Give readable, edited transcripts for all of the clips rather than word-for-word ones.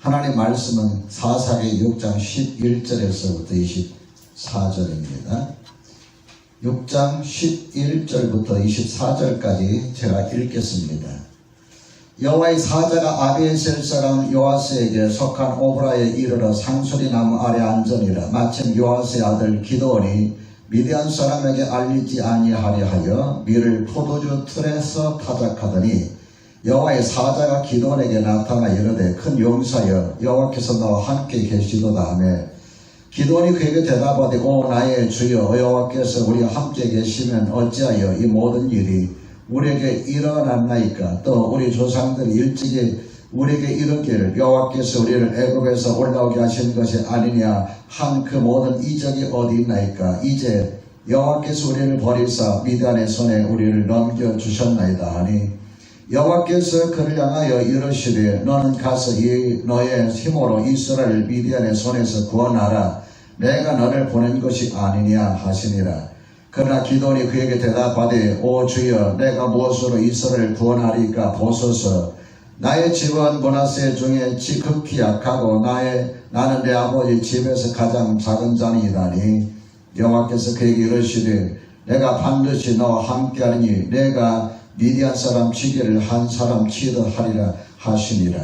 하나님 말씀은 사사기 6장 11절에서부터 24절입니다. 6장 11절부터 24절까지 제가 읽겠습니다. 여호와의 사자가 아비에셀 사람 요아스에게 속한 오브라에 이르러 상수리 나무 아래 앉으니라. 마침 요아스의 아들 기드온이 미디안 사람에게 알리지 아니하려 하여 밀을 포도주 틀에서 타작하더니 여호와의 사자가 기드온에게 나타나 이르되 큰 용사여 여호와께서 너와 함께 계시도다 하며 기드온이 그에게 대답하되 오 나의 주여 여호와께서 우리와 함께 계시면 어찌하여 이 모든 일이 우리에게 일어났나이까. 또 우리 조상들이 일찍이 우리에게 이르기를 여호와께서 우리를 애굽에서 올라오게 하신 것이 아니냐 한 그 모든 이적이 어디 있나이까. 이제 여호와께서 우리를 버리사 미디안의 손에 우리를 넘겨주셨나이다 하니 여호와께서 그를 향하여 이르시되 너는 가서 너의 힘으로 이스라엘을 미디안의 손에서 구원하라. 내가 너를 보낸 것이 아니냐 하시니라. 그러나 기드온이 그에게 대답하되 오 주여 내가 무엇으로 이스라엘을 구원하리까. 보소서 나의 집은 므낫세 중에 극히 약하고 나는 내 아버지 집에서 가장 작은 자니이다니. 여호와께서 그에게 이르시되 내가 반드시 너와 함께하리니 내가 미디안 사람 치기를 한 사람 치듯 하리라 하시니라.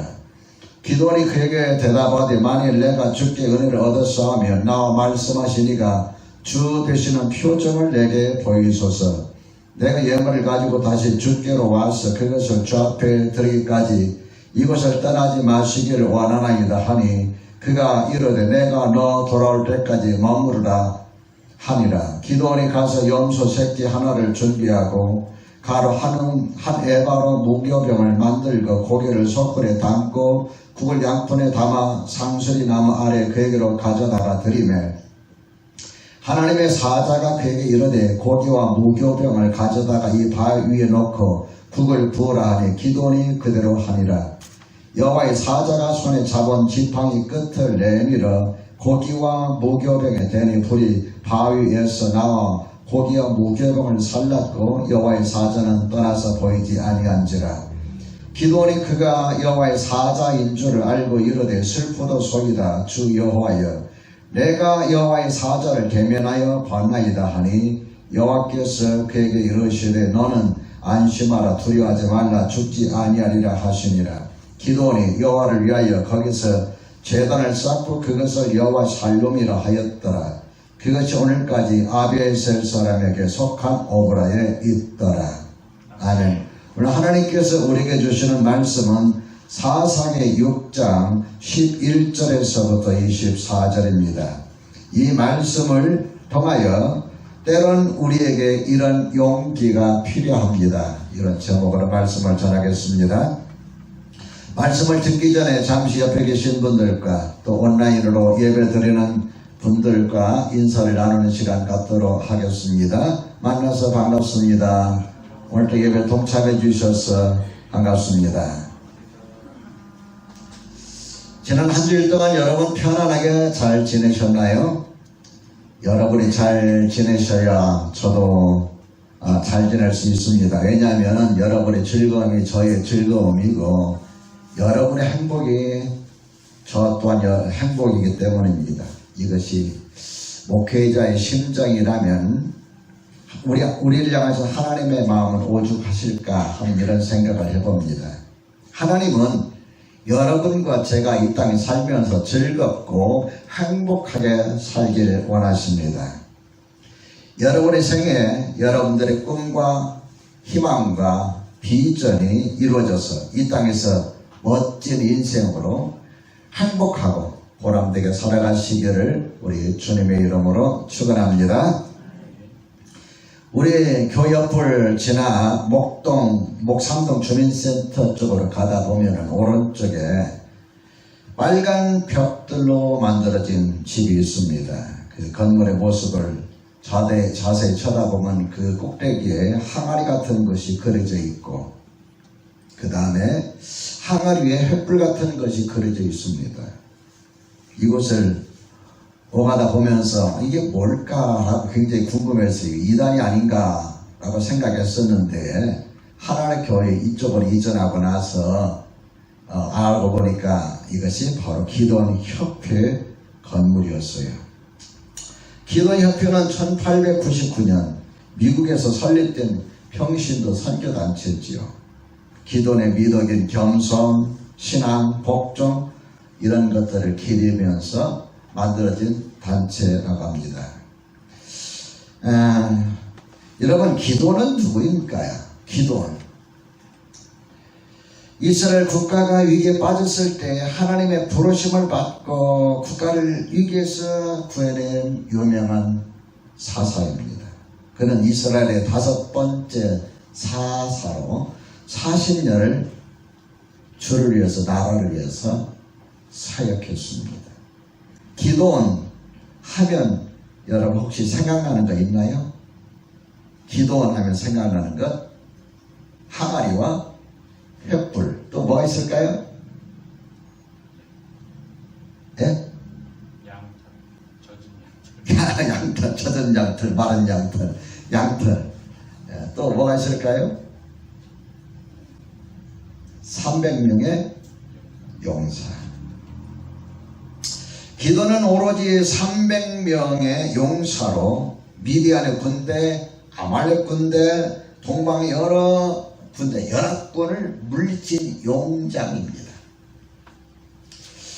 기드온이 그에게 대답하되 만일 내가 주께 은혜를 얻었어 하면 나와 말씀하시니가 주 되시는 표정을 내게 보이소서. 내가 예물을 가지고 다시 주께로 와서 그것을 주 앞에 드리기까지 이곳을 떠나지 마시기를 원하나이다 하니 그가 이르되 내가 너 돌아올 때까지 머무르라 하니라. 기드온이 가서 염소 새끼 하나를 준비하고 가루 한 에바로 무교병을 만들고 고기를 솥불에 담고 국을 양푼에 담아 상수리 나무 아래 그에게로 가져다가 드리매 하나님의 사자가 그에게 이르되 고기와 무교병을 가져다가 이 바위 위에 놓고 국을 부으라 하니 기드온이 그대로 하니라. 여호와의 사자가 손에 잡은 지팡이 끝을 내밀어 고기와 무교병에 대니 불이 바위 위에서 나와 고기와 무교병을 살랐고 여호와의 사자는 떠나서 보이지 아니한지라. 기드온이 그가 여호와의 사자인 줄을 알고 이르되 슬프도소이다. 주 여호와여 내가 여호와의 사자를 대면하여 봤나이다 하니 여호와께서 그에게 이르시되 너는 안심하라 두려워하지 말라 죽지 아니하리라 하시니라. 기드온이 여호와를 위하여 거기서 제단을 쌓고 그것을 여호와 살룸이라 하였더라. 그것이 오늘까지 아비에셀 사람에게 속한 오브라에 있더라. 아멘. 오늘 하나님께서 우리에게 주시는 말씀은 사사기 6장 11절에서부터 24절입니다. 이 말씀을 통하여 때론 우리에게 이런 용기가 필요합니다. 이런 제목으로 말씀을 전하겠습니다. 말씀을 듣기 전에 잠시 옆에 계신 분들과 또 온라인으로 예배 드리는 분들과 인사를 나누는 시간 갖도록 하겠습니다. 만나서 반갑습니다. 오늘도 예배 동참해 주셔서 반갑습니다. 지난 한 주일 동안 여러분 편안하게 잘 지내셨나요? 여러분이 잘 지내셔야 저도 잘 지낼 수 있습니다. 왜냐하면 여러분의 즐거움이 저의 즐거움이고 여러분의 행복이 저 또한 행복이기 때문입니다. 이것이 목회자의 심정이라면 우리를 향해서 하나님의 마음은 오죽하실까 하는 이런 생각을 해봅니다. 하나님은 여러분과 제가 이 땅에 살면서 즐겁고 행복하게 살기를 원하십니다. 여러분의 생에 여러분들의 꿈과 희망과 비전이 이루어져서 이 땅에서 멋진 인생으로 행복하고 보람되게 살아가시기를 우리 주님의 이름으로 축원합니다. 우리 교회 옆을 지나 목삼동 주민센터 쪽으로 가다 보면 오른쪽에 빨간 벽들로 만들어진 집이 있습니다. 그 건물의 모습을 자세히 쳐다보면 그 꼭대기에 항아리 같은 것이 그려져 있고 그 다음에 항아리 위에 횃불 같은 것이 그려져 있습니다. 이곳을 오가다 보면서 이게 뭘까라고 굉장히 궁금했어요. 이단이 아닌가라고 생각했었는데 하나의 교회 이쪽으로 이전하고 나서 알고 보니까 이것이 바로 기도원 협회 건물이었어요. 기도원 협회는 1899년 미국에서 설립된 평신도 선교단체지요. 기도원의 미덕인 겸손, 신앙, 복종 이런 것들을 기리면서 만들어진 단체라고 합니다. 여러분, 기도는 누구입니까? 기도는 이스라엘 국가가 위기에 빠졌을 때 하나님의 부르심을 받고 국가를 위기에서 구해낸 유명한 사사입니다. 그는 이스라엘의 5번째 사사로 40년을 주를 위해서, 나라를 위해서 사역했습니다. 기도원 하면 여러분 혹시 생각나는 거 있나요? 기도원 하면 생각나는 것, 항아리와 횃불, 또 뭐가 있을까요? 예? 양털, 젖은 양털, 마른 양털, 양털. 예, 또 뭐가 있을까요? 300명의 용사. 기도는 오로지 300명의 용사로 미디안의 군대, 아말렉 군대, 동방의 여러 군대, 연합군을 물리친 용장입니다.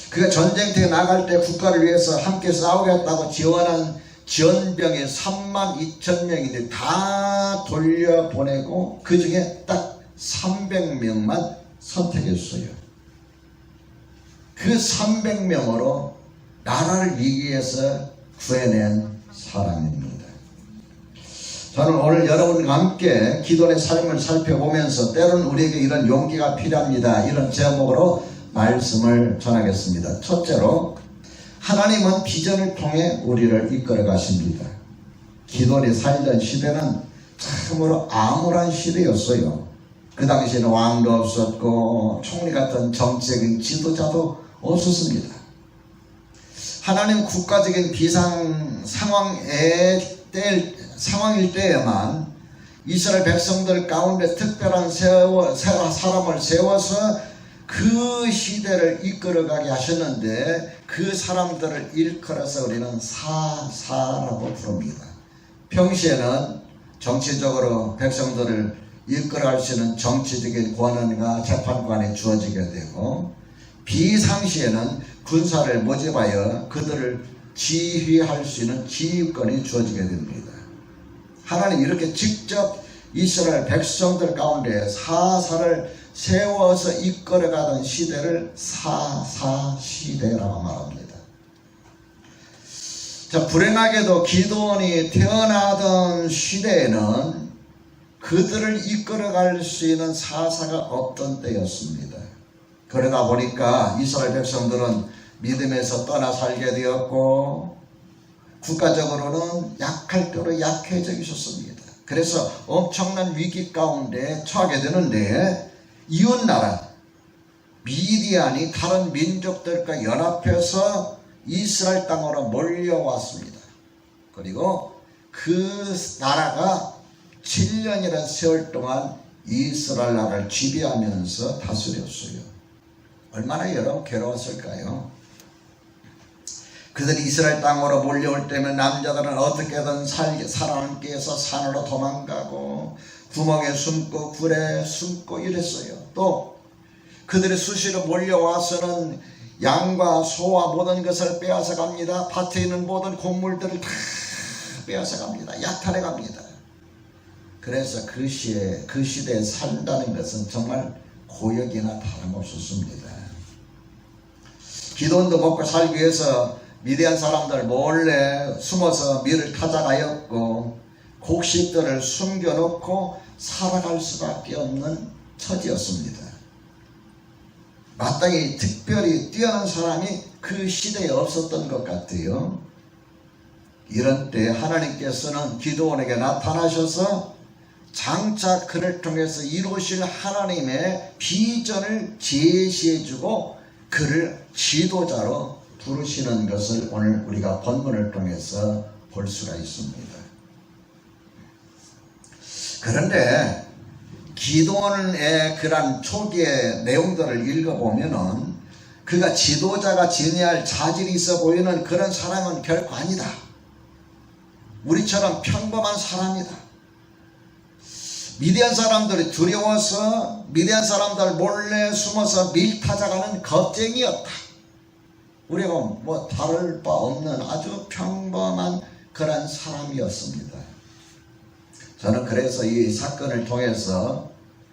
그가 전쟁터에 나갈 때 국가를 위해서 함께 싸우겠다고 지원한 지원병이 32,000명인데 다 돌려보내고 그 중에 딱 300명만 선택했어요. 그 300명으로 나라를 위기에서 구해낸 사람입니다. 저는 오늘 여러분과 함께 기도의 삶을 살펴보면서 때로는 우리에게 이런 용기가 필요합니다. 이런 제목으로 말씀을 전하겠습니다. 첫째로, 하나님은 비전을 통해 우리를 이끌어 가십니다. 기도의 살던 시대는 참으로 암울한 시대였어요. 그 당시에는 왕도 없었고 총리 같은 정치적인 지도자도 없었습니다. 하나님 국가적인 비상 상황일 때에만 이스라엘 백성들 가운데 특별한 사람을 세워서 그 시대를 이끌어가게 하셨는데 그 사람들을 일컬어서 우리는 사사라고 부릅니다. 평시에는 정치적으로 백성들을 이끌어갈 수 있는 정치적인 권한과 재판관에 주어지게 되고, 비상시에는 군사를 모집하여 그들을 지휘할 수 있는 지휘권이 주어지게 됩니다. 하나님 이렇게 직접 이스라엘 백성들 가운데 사사를 세워서 이끌어가던 시대를 사사시대라고 말합니다. 자, 불행하게도 기드온이 태어나던 시대에는 그들을 이끌어갈 수 있는 사사가 없던 때였습니다. 그러다 보니까 이스라엘 백성들은 믿음에서 떠나 살게 되었고 국가적으로는 약할 대로 약해져 있었습니다. 그래서 엄청난 위기 가운데 처하게 되는데 이웃나라 미디안이 다른 민족들과 연합해서 이스라엘 땅으로 몰려왔습니다. 그리고 그 나라가 7년이라는 세월 동안 이스라엘 나라를 지배하면서 다스렸어요. 얼마나 여러분 괴로웠을까요? 그들이 이스라엘 땅으로 몰려올 때면 남자들은 어떻게든 살아남기 위해서 산으로 도망가고 구멍에 숨고 굴에 숨고 이랬어요. 또 그들이 수시로 몰려와서는 양과 소와 모든 것을 빼앗아 갑니다. 밭에 있는 모든 곡물들을 다 빼앗아 갑니다. 약탈해 갑니다. 그래서 그 시대에 산다는 것은 정말 고역이나 다름없었습니다. 기드온도 먹고 살기 위해서 미디안 사람들 몰래 숨어서 밀을 찾아가였고 곡식들을 숨겨놓고 살아갈 수밖에 없는 처지였습니다. 마땅히 특별히 뛰어난 사람이 그 시대에 없었던 것 같아요. 이런 때 하나님께서는 기드온에게 나타나셔서 장차 그를 통해서 이루실 하나님의 비전을 제시해주고 그를 지도자로 부르시는 것을 오늘 우리가 본문을 통해서 볼 수가 있습니다. 그런데 기도원의 그런 초기의 내용들을 읽어보면은 그가 지도자가 지내야 할 자질이 있어 보이는 그런 사람은 결코 아니다. 우리처럼 평범한 사람이다. 미디안 사람들이 두려워서 미디안 사람들 몰래 숨어서 밀타작하는 겁쟁이였다. 우리가 뭐 다를 바 없는 아주 평범한 그런 사람이었습니다. 저는 그래서 이 사건을 통해서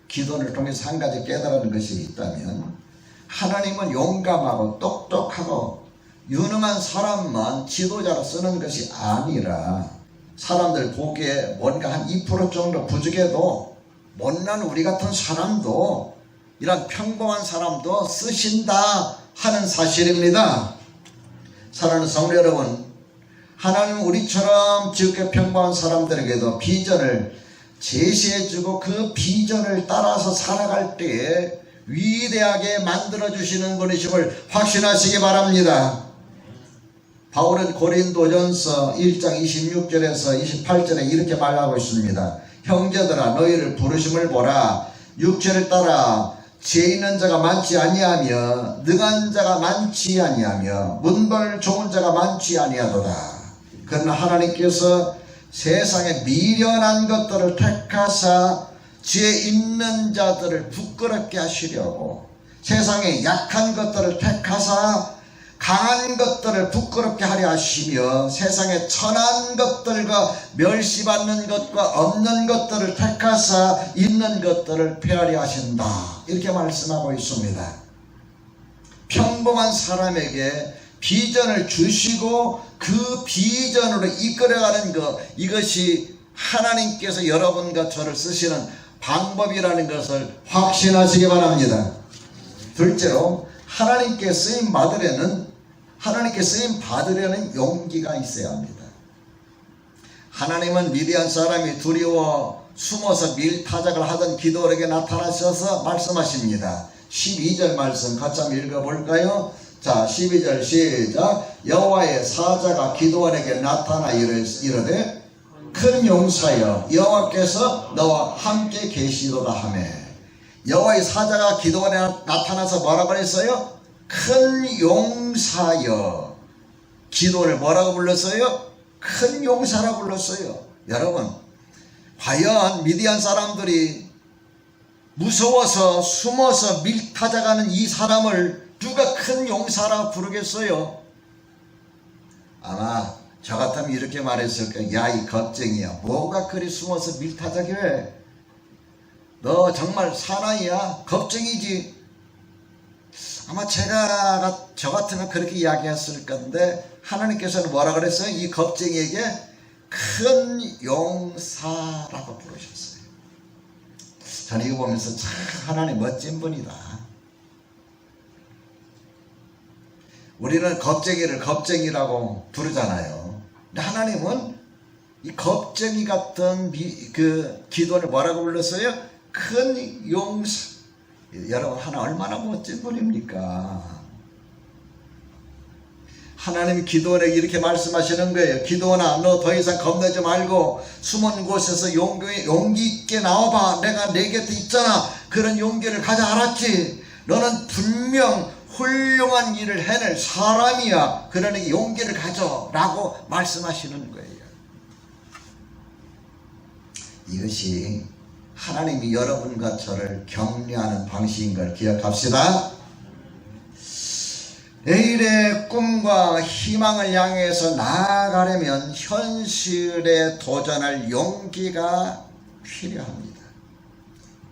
기도를 통해서 한 가지 깨달은 것이 있다면, 하나님은 용감하고 똑똑하고 유능한 사람만 지도자로 쓰는 것이 아니라 사람들 보기에 뭔가 한 2% 정도 부족해도 못난 우리 같은 사람도, 이런 평범한 사람도 쓰신다 하는 사실입니다. 사랑하는 성도 여러분, 하나님은 우리처럼 지극히 평범한 사람들에게도 비전을 제시해주고 그 비전을 따라서 살아갈 때에 위대하게 만들어주시는 분이심을 확신하시기 바랍니다. 바울은 고린도전서 1장 26절에서 28절에 이렇게 말하고 있습니다. 형제들아, 너희를 부르심을 보라. 육체를 따라 지혜 있는 자가 많지 아니하며 능한 자가 많지 아니하며 문벌 좋은 자가 많지 아니하도다. 그러나 하나님께서 세상에 미련한 것들을 택하사 지혜 있는 자들을 부끄럽게 하시려고, 세상에 약한 것들을 택하사 강한 것들을 부끄럽게 하려 하시며, 세상에 천한 것들과 멸시받는 것과 없는 것들을 택하사 있는 것들을 폐하려 하신다. 이렇게 말씀하고 있습니다. 평범한 사람에게 비전을 주시고 그 비전으로 이끌어가는 것, 이것이 하나님께서 여러분과 저를 쓰시는 방법이라는 것을 확신하시기 바랍니다. 둘째로, 하나님께 쓰임 받으려는 용기가 있어야 합니다. 하나님은 미디안 사람이 두려워 숨어서 밀타작을 하던 기도원에게 나타나셔서 말씀하십니다. 12절 말씀 같이 한번 읽어볼까요? 자, 12절 시작. 여호와의 사자가 기도원에게 나타나 이르되 큰 용사여, 여호와께서 너와 함께 계시도다 하매. 여호와의 사자가 기도원에 나타나서 뭐라고 그랬어요? 큰 용사여. 기도를 뭐라고 불렀어요? 큰 용사라고 불렀어요. 여러분, 과연 미디안 사람들이 무서워서 숨어서 밀타작하는 이 사람을 누가 큰 용사라 부르겠어요? 아마 저 같으면 이렇게 말했을 거예요. 야, 이 겁쟁이야, 뭐가 그리 숨어서 밀타작해? 너 정말 사나이야? 겁쟁이지? 아마 저 같으면 그렇게 이야기했을 건데, 하나님께서는 뭐라 그랬어요? 이 겁쟁이에게 큰 용사라고 부르셨어요. 저는 이거 보면서 참 하나님 멋진 분이다. 우리는 겁쟁이를 겁쟁이라고 부르잖아요. 근데 하나님은 이 겁쟁이 같은 그 기도를 뭐라고 불렀어요? 큰 용사. 여러분, 하나 얼마나 멋진 분입니까? 하나님이 기도원에게 이렇게 말씀하시는 거예요. 기도원아, 너 더 이상 겁내지 말고 숨은 곳에서 용기 있게 나와봐. 내가 내 곁에 있잖아. 그런 용기를 가져. 알았지? 너는 분명 훌륭한 일을 해낼 사람이야. 그러니 용기를 가져 라고 말씀하시는 거예요. 이것이 하나님이 여러분과 저를 격려하는 방식인 걸 기억합시다. 내일의 꿈과 희망을 향해서 나아가려면 현실에 도전할 용기가 필요합니다.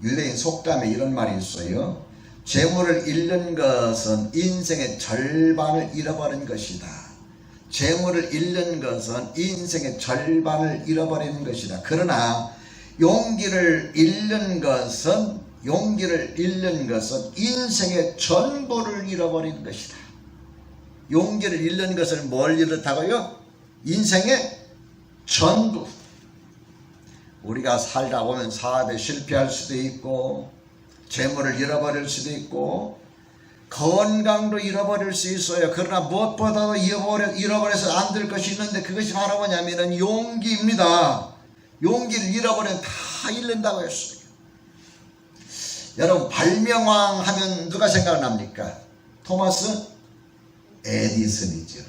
유대인 속담에 이런 말이 있어요. 재물을 잃는 것은 인생의 절반을 잃어버린 것이다. 재물을 잃는 것은 인생의 절반을 잃어버리는 것이다. 그러나 용기를 잃는 것은 인생의 전부를 잃어버리는 것이다. 용기를 잃는 것을 뭘 잃었다고요? 인생의 전부. 우리가 살다 보면 사업에 실패할 수도 있고, 재물을 잃어버릴 수도 있고, 건강도 잃어버릴 수 있어요. 그러나 무엇보다도 잃어버려서 안 될 것이 있는데, 그것이 바로 뭐냐면은 용기입니다. 용기를 잃어버리면 다 잃는다고 했어요. 여러분 발명왕 하면 누가 생각납니까? 토마스 에디슨이죠.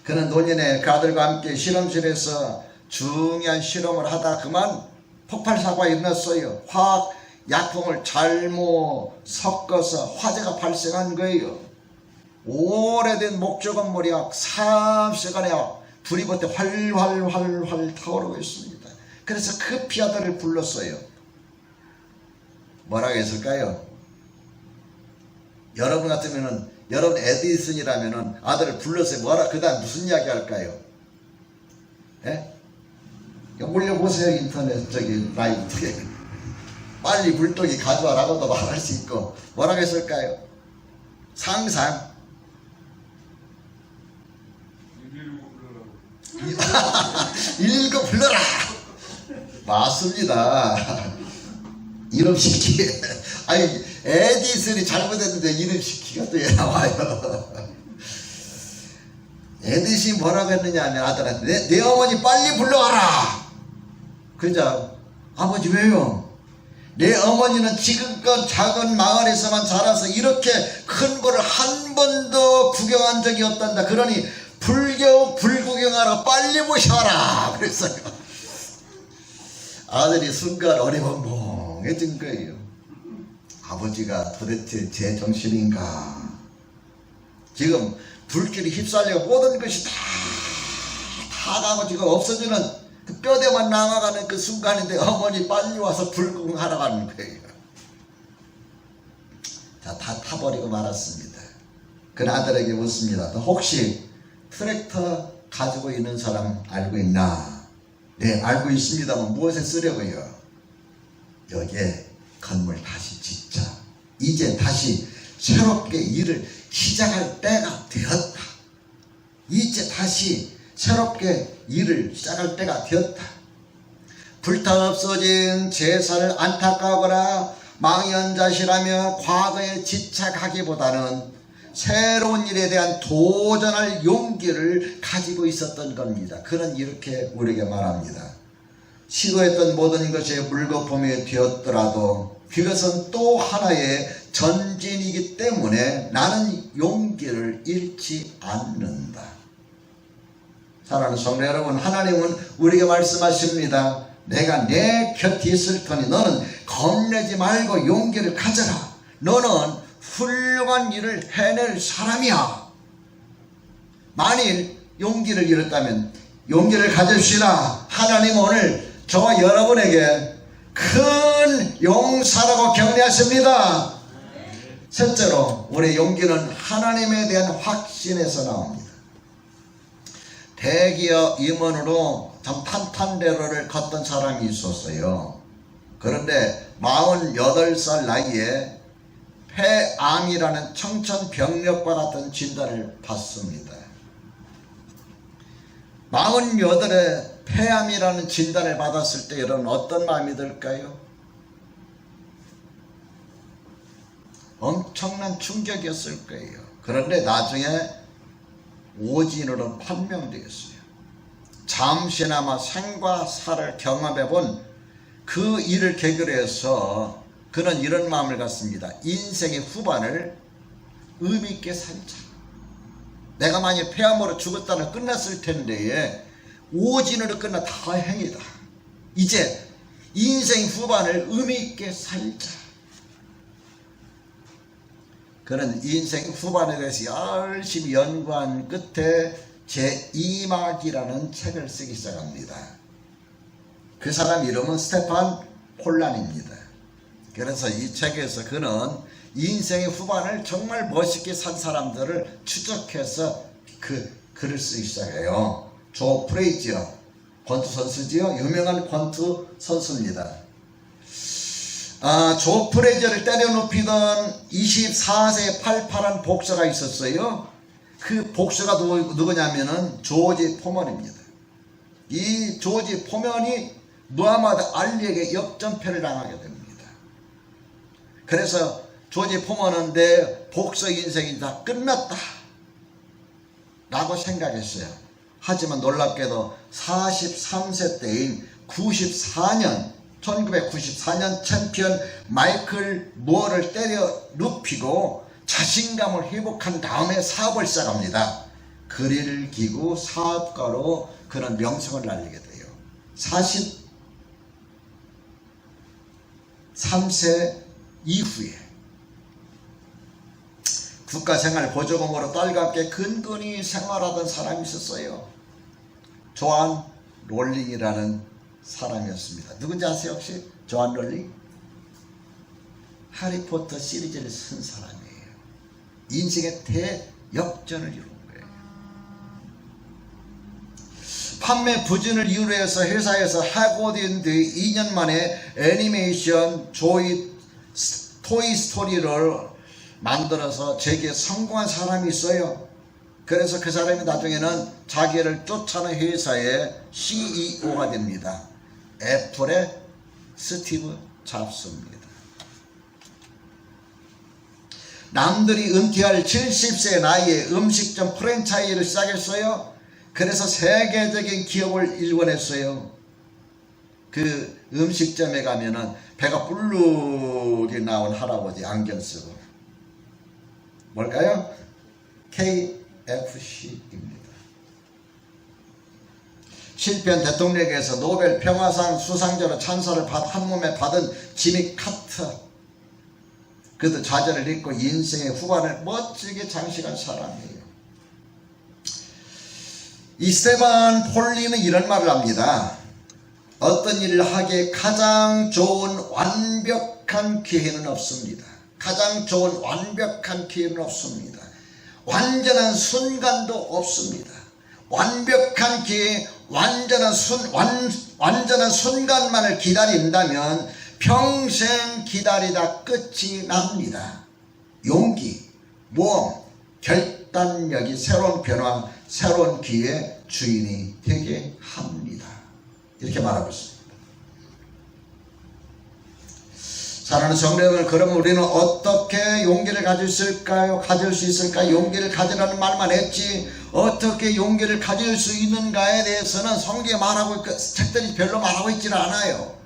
그는 노년에 그 아들과 함께 실험실에서 중요한 실험을 하다 그만 폭발 사고가 일어났어요. 화학 약품을 잘못 섞어서 화재가 발생한 거예요. 오래된 목조 건물이 3시간에 불이 버텨 활활 타오르고 있습니다. 그래서 급히 아들을 불렀어요. 뭐라고 했을까요? 여러분 같으면은, 여러분 에디슨이라면은 아들을 불렀어요. 그 다음 무슨 이야기 할까요? 예? 올려보세요. 인터넷 라이브에. 빨리 불똥이 가져와라고도 말할 수 있고, 뭐라고 했을까요? 상상. 119 불러라. 맞습니다. 이름 시키. 아니, 에디슨이 잘못했는데 이름 시키가 또 왜 나와요? 에디슨이 뭐라고 했느냐 하면 아들한테 내 어머니 빨리 불러와라. 그러자 아버지 왜요? 내 어머니는 지금껏 작은 마을에서만 자라서 이렇게 큰 거를 한 번도 구경한 적이 없단다. 그러니 불 구경하러 빨리 모셔라. 그랬어요. 아들이 순간 어리벙벙해진 거예요. 아버지가 도대체 제 정신인가? 지금 불길이 휩쓸려 모든 것이 다 가고 지금 없어지는 그 뼈대만 남아가는 그 순간인데 어머니 빨리 와서 불 구경하러 가는 거예요. 자, 다 타버리고 말았습니다. 그 아들에게 묻습니다. 혹시 트랙터 가지고 있는 사람 알고 있나? 네, 알고 있습니다만 무엇에 쓰려고요? 여기에 건물 다시 짓자. 이제 다시 새롭게 일을 시작할 때가 되었다. 이제 다시 새롭게 일을 시작할 때가 되었다. 불타 없어진 제사를 안타까워하거나 망연자실하며 과거에 집착하기보다는 새로운 일에 대한 도전할 용기를 가지고 있었던 겁니다. 그는 이렇게 우리에게 말합니다. 시도했던 모든 것이 물거품이 되었더라도 그것은 또 하나의 전진이기 때문에 나는 용기를 잃지 않는다. 사랑하는 성도 여러분, 하나님은 우리에게 말씀하십니다. 내가 내 곁에 있을 테니 너는 겁내지 말고 용기를 가져라. 너는 훌륭한 일을 해낼 사람이야. 만일 용기를 잃었다면 용기를 가집시다. 하나님 오늘 저와 여러분에게 큰 용사라고 격려하십니다. 첫째로 우리의 용기는 하나님에 대한 확신에서 나옵니다. 대기업 임원으로 참 탄탄대로를 걷던 사람이 있었어요. 그런데 48살 나이에 폐암이라는 청천벽력과 같은 진단을 받습니다. 48에 폐암이라는 진단을 받았을 때 여러분 어떤 마음이 들까요? 엄청난 충격이었을 거예요. 그런데 나중에 오진으로 판명되었어요. 잠시나마 생과 사를 경험해 본 그 일을 계기로 해서 그는 이런 마음을 갖습니다. 인생의 후반을 의미 있게 살자. 내가 만약 폐암으로 죽었다면 끝났을 텐데 오진으로 끝나 다행이다. 이제 인생 후반을 의미 있게 살자. 그는 인생 후반에 대해서 열심히 연구한 끝에 제2막이라는 책을 쓰기 시작합니다. 그 사람 이름은 스테판 폴란입니다. 그래서 이 책에서 그는 인생의 후반을 정말 멋있게 산 사람들을 추적해서 그 글을 쓰기 시작해요. 조 프레이지어, 권투 선수지요. 유명한 권투 선수입니다. 조 프레이지어를 때려눕히던 24세 팔팔한 복서가 있었어요. 그 복서가 누구냐면은 조지 포먼입니다. 이 조지 포먼이 무하마드 알리에게 역전패를 당하게 됩니다. 그래서 조지 포먼은 내 복서 인생이 다 끝났다 라고 생각했어요. 하지만 놀랍게도 43세 때인 94년 1994년 챔피언 마이클 무어를 때려 눕히고 자신감을 회복한 다음에 사업을 시작합니다. 그릴 기구 사업가로 그는 명성을 날리게 돼요. 43세 이후에 국가생활보조금으로 딸과 함께 근근히 생활하던 사람이 있었어요. 조안 롤링이라는 사람이었습니다. 누군지 아세요 혹시? 조안 롤링? 해리포터 시리즈를 쓴 사람이에요. 인생의 대역전을 이룬 거예요. 판매 부진을 이유로 해서 회사에서 해고된 뒤 2년 만에 애니메이션 토이 스토리를 만들어서 제게 성공한 사람이 있어요. 그래서 그 사람이 나중에는 자기를 쫓아낸 회사의 CEO가 됩니다. 애플의 스티브 잡스입니다. 남들이 은퇴할 70세 나이에 음식점 프랜차이즈를 시작했어요. 그래서 세계적인 기업을 일궈냈어요. 그 음식점에 가면은 배가 불룩이 나온 할아버지 안경 쓰고. 뭘까요? KFC입니다. 실패한 대통령에게서 노벨 평화상 수상자로 찬사를 한 몸에 받은 지미 카터. 그도 좌절을 잊고 인생의 후반을 멋지게 장식한 사람이에요. 이 스테반 폴리는 이런 말을 합니다. 어떤 일을 하기에 가장 좋은 완벽한 기회는 없습니다. 가장 좋은 완벽한 기회는 없습니다. 완전한 순간도 없습니다. 완벽한 기회, 완전한 순간만을 기다린다면 평생 기다리다 끝이 납니다. 용기, 모험, 결단력이 새로운 변화, 새로운 기회의 주인이 되게 합니다. 이렇게 말하고 있습니다. 사랑하는 성도 여러분, 그러면 우리는 어떻게 용기를 가질 수 있을까요? 용기를 가지라는 말만 했지 어떻게 용기를 가질 수 있는가에 대해서는 성경에 말하고 책들이 별로 말하고 있지는 않아요.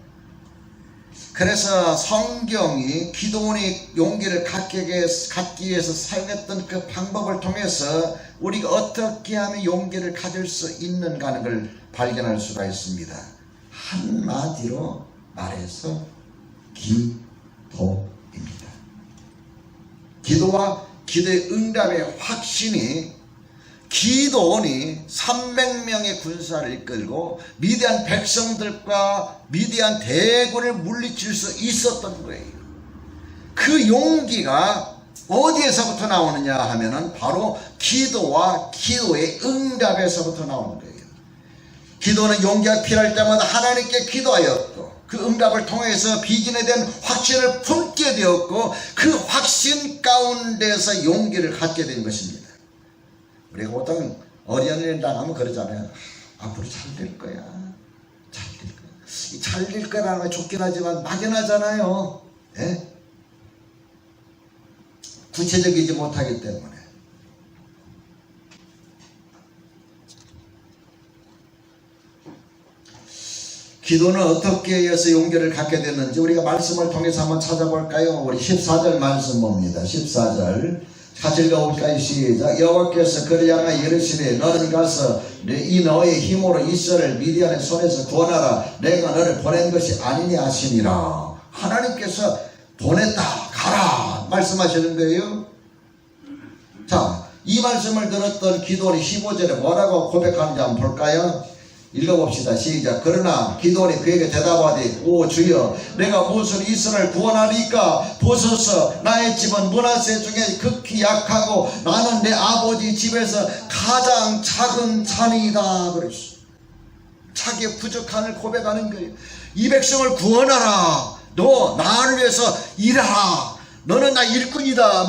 그래서 성경이 기도원이 용기를 갖기 위해서 사용했던 그 방법을 통해서 우리가 어떻게 하면 용기를 가질 수 있는가 하는 걸 발견할 수가 있습니다. 한마디로 말해서 기도입니다. 기도와 기도의 응답의 확신이 기도원이 300명의 군사를 이끌고 미디안 백성들과 미디안 대군을 물리칠 수 있었던 거예요. 그 용기가 어디에서부터 나오느냐 하면은 바로 기도와 기도의 응답에서부터 나오는 거예요. 기도는 용기가 필요할 때마다 하나님께 기도하였고 그 응답을 통해서 비전에 대한 확신을 품게 되었고 그 확신 가운데서 용기를 갖게 된 것입니다. 우리가 보통 어려운 당하면 그러잖아요. 앞으로 잘 될 거야. 잘 될 거야. 잘 될 거라는 건 좋긴 하지만 막연하잖아요. 예? 구체적이지 못하기 때문에. 기도는 어떻게 해서 용기를 갖게 됐는지 우리가 말씀을 통해서 한번 찾아볼까요? 우리 14절 말씀 봅니다. 14절 같이 읽어볼까요? 시작. 여호와께서 그를 향하여 이르시되 너는 가서 이 너의 힘으로 이스라엘을 미디안의 손에서 구원하라. 내가 너를 보낸 것이 아니냐 하시니라. 하나님께서 보냈다. 가라. 말씀하시는 거예요. 자, 이 말씀을 들었던 기도원이 15절에 뭐라고 고백하는지 한번 볼까요? 읽어봅시다. 시작. 그러나 기도원이 그에게 대답하되 오 주여 내가 무엇으로 이스라엘을 구원하리까? 보소서 나의 집은 므낫세 중에 극히 약하고 나는 내 아버지 집에서 가장 작은 자니이다 그랬어. 자기의 부족함을 고백하는 거예요. 이 백성을 구원하라. 너 나를 위해서 일하라. 너는 나 일꾼이다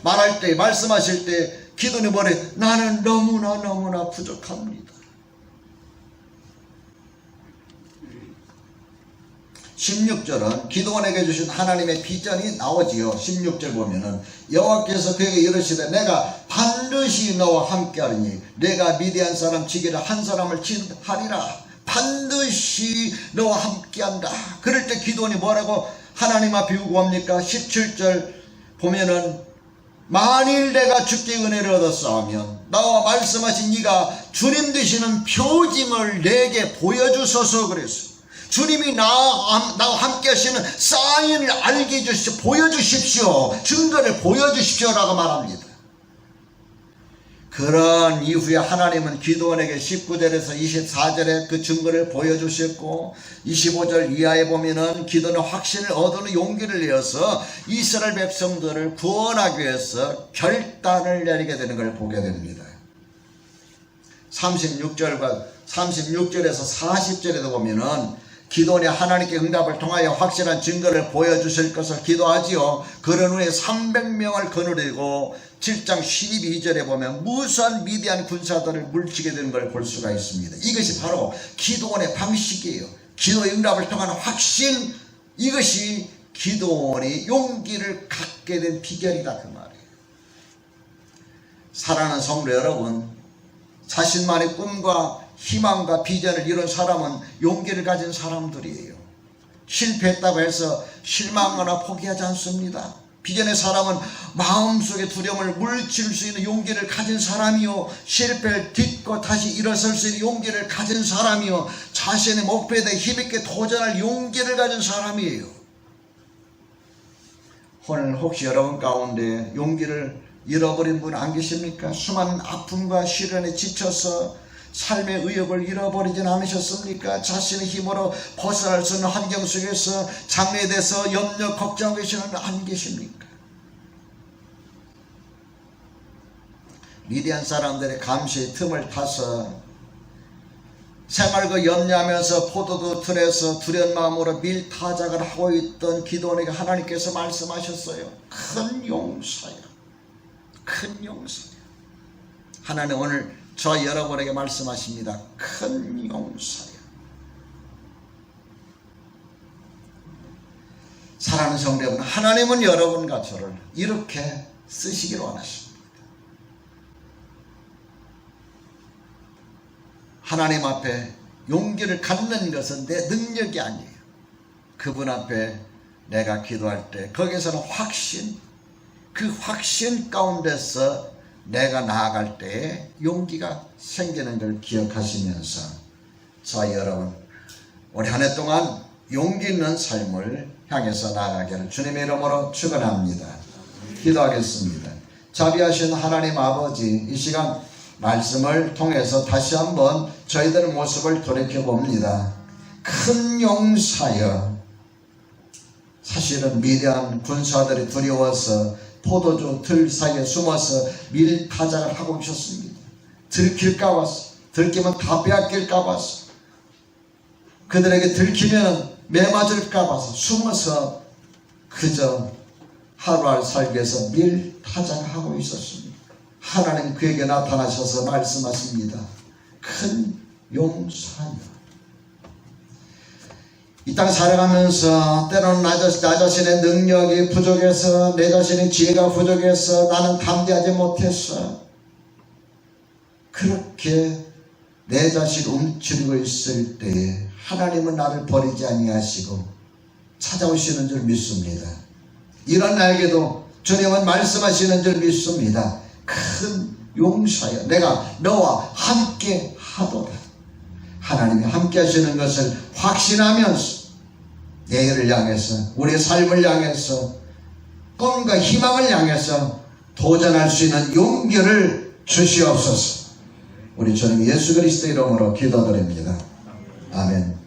말할 때 말씀하실 때 기도원이 뭐래? 나는 너무나 부족합니다. 16절은 기도원에게 주신 하나님의 비전이 나오지요. 16절 보면은 여호와께서 그에게 이르시되 내가 반드시 너와 함께하리니 내가 미디안 사람 치기를 한 사람을 치하리라. 반드시 너와 함께한다. 그럴 때 기도원이 뭐라고 하나님 앞에 요구합니까? 17절 보면은 만일 내가 주께 은혜를 얻었사하면 나와 말씀하신 이가 주님 되시는 표징을 내게 보여주소서 그랬어요. 주님이 나와 함께 하시는 사인을 알게 해주십시오. 보여주십시오. 증거를 보여주십시오라고 말합니다. 그런 이후에 하나님은 기드온에게 19절에서 24절에 그 증거를 보여주셨고 25절 이하에 보면은 기드온은 확신을 얻는 용기를 내어서 이스라엘 백성들을 구원하기 위해서 결단을 내리게 되는 걸 보게 됩니다. 36절에서 40절에도 보면은 기도원이 하나님께 응답을 통하여 확실한 증거를 보여주실 것을 기도하지요. 그런 후에 300명을 거느리고 7장 12절에 보면 무수한 미디안 군사들을 물리치게 되는 걸 볼 수가 있습니다. 이것이 바로 기도원의 방식이에요. 기도의 응답을 통한 확신, 이것이 기도원이 용기를 갖게 된 비결이다 그 말이에요. 사랑하는 성도 여러분, 자신만의 꿈과 희망과 비전을 이룬 사람은 용기를 가진 사람들이에요. 실패했다고 해서 실망하거나 포기하지 않습니다. 비전의 사람은 마음속의 두려움을 물리칠 수 있는 용기를 가진 사람이요, 실패를 딛고 다시 일어설 수 있는 용기를 가진 사람이요, 자신의 목표에 대해 힘있게 도전할 용기를 가진 사람이에요. 오늘 혹시 여러분 가운데 용기를 잃어버린 분 안 계십니까? 수많은 아픔과 시련에 지쳐서 삶의 의욕을 잃어버리진 않으셨습니까? 자신의 힘으로 벗어날 수 있는 환경 속에서 장래에 대해서 염려 걱정하고 계시는 분 안 계십니까? 미디안 사람들의 감시의 틈을 타서 생활과 염려하면서 포도도 틀에서 두려운 마음으로 밀타작을 하고 있던 기드온에게 하나님께서 말씀하셨어요. 큰 용사야, 큰 용사야. 하나님 오늘 저 여러분에게 말씀하십니다. 큰 용사야. 사랑하는 성도 여러분, 하나님은 여러분과 저를 이렇게 쓰시기를 원하십니다. 하나님 앞에 용기를 갖는 것은 내 능력이 아니에요. 그분 앞에 내가 기도할 때 거기에서는 확신, 그 확신 가운데서 내가 나아갈 때에 용기가 생기는 걸 기억하시면서 자 여러분, 우리 한 해 동안 용기 있는 삶을 향해서 나아가기를 주님의 이름으로 축원합니다. 기도하겠습니다. 자비하신 하나님 아버지, 이 시간 말씀을 통해서 다시 한번 저희들의 모습을 돌이켜봅니다. 큰 용사여, 사실은 미디안 군사들이 두려워서 포도주 들 사이에 숨어서 밀타작을 하고 계셨습니다. 들킬까 봐서, 들키면 다 빼앗길까 봐서, 그들에게 들키면 매맞을까 봐서 숨어서 그저 하루하루 살기 위해서 밀타작을 하고 있었습니다. 하나님 그에게 나타나셔서 말씀하십니다. 큰 용사여. 이 땅 살아가면서 때로는 나 자신의 능력이 부족해서, 내 자신의 지혜가 부족해서, 나는 담대하지 못했어, 그렇게 내 자신을 움츠리고 있을 때에 하나님은 나를 버리지 아니하시고 찾아오시는 줄 믿습니다. 이런 나에게도 주님은 말씀하시는 줄 믿습니다. 큰 용사여, 내가 너와 함께 하도다. 하나님이 함께 하시는 것을 확신하면서 내일을 향해서, 우리의 삶을 향해서, 꿈과 희망을 향해서 도전할 수 있는 용기를 주시옵소서. 우리 주님 예수 그리스도 이름으로 기도드립니다. 아멘.